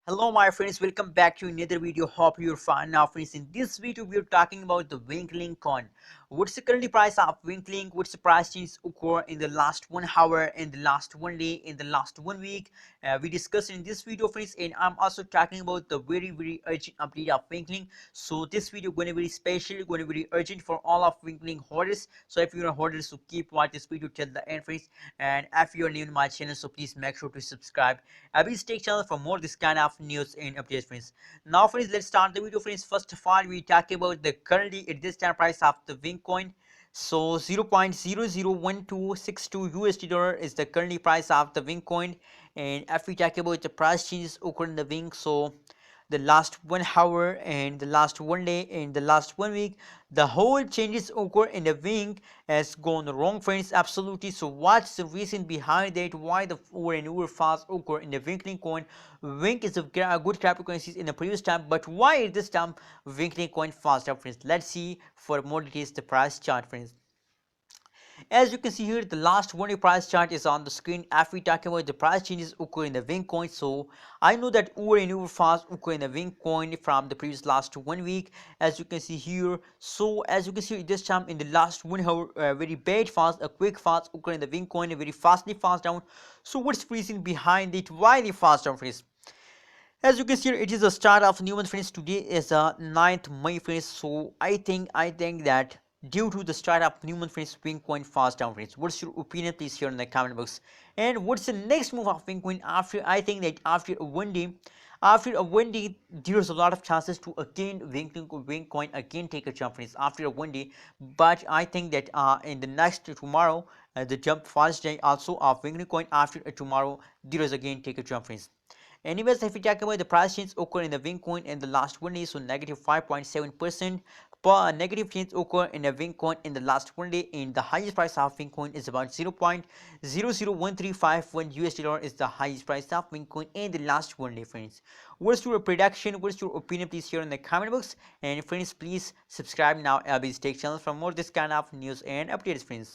Hello my friends, welcome back to another video. Hope you're fine. Now friends, in this video we're talking about the Winklink coin. What's the current price of Winklink? What's the price change occur in the last 1 hour, in the last 1 day, in the last 1 week? We discussed in this video friends, and I'm also talking about the very urgent update of Winklink. So this video going to be very special, going to be very urgent for all of Winklink holders. So if you're a holder, so keep watch this video till the end friends. And if you're new to my channel, so please make sure to subscribe. I will stay channel for more this kind of news and updates friends. Now friends, let's start the video friends. First of all, we talk about the currently at this time price of the Wink coin. So 0.001262 USD dollar is the currently price of the Wink coin. And if we talk about the price changes occurring in the Wink, so the last 1 hour and the last 1 day and the last 1 week, the whole changes occur in the Wink has gone wrong friends, absolutely. So what's the reason behind that? Why the over and over fast occur in the Winklink coin? Wink is a good cryptocurrency in the previous time, but why this time Winklink coin fast up friends? Let's see for more details the price chart friends. As you can see here, the last 1 day price chart is on the screen. If we talk about the price changes occur in the Wink coin, so I know that over and over fast occur in the Wink coin from the previous last 1 week. As you can see here, so as you can see this time in the last 1 hour, very bad fast, a quick fast occur in the Wink coin, a very fastly fast down. So what's the reason behind it? Why the fast down friends? As you can see, it is the start of new month friends. Today is the 9th May friends. So I think that due to the start of new month friends, Bitcoin fast down friends. What's your opinion? Please share in the comment box. And what's the next move of Bitcoin after? I think that after a 1 day, there's a lot of chances to again Bitcoin again take a jump friends after a 1 day. But I think that in the next tomorrow, the jump fast day also of Bitcoin after tomorrow, there is again take a jump friends. Anyways, if we talk about the price change occur in the Wink coin in the last 1 day, so negative 5.7%. Per negative change occur in the Wink coin in the last 1 day, and the highest price of Wink coin is about 0.001351 USD dollar is the highest price of Wink coin in the last 1 day, friends. What's your prediction? What's your opinion? Please share in the comment box. And friends, please subscribe now. I'll be Tech channel for more this kind of news and updates, friends.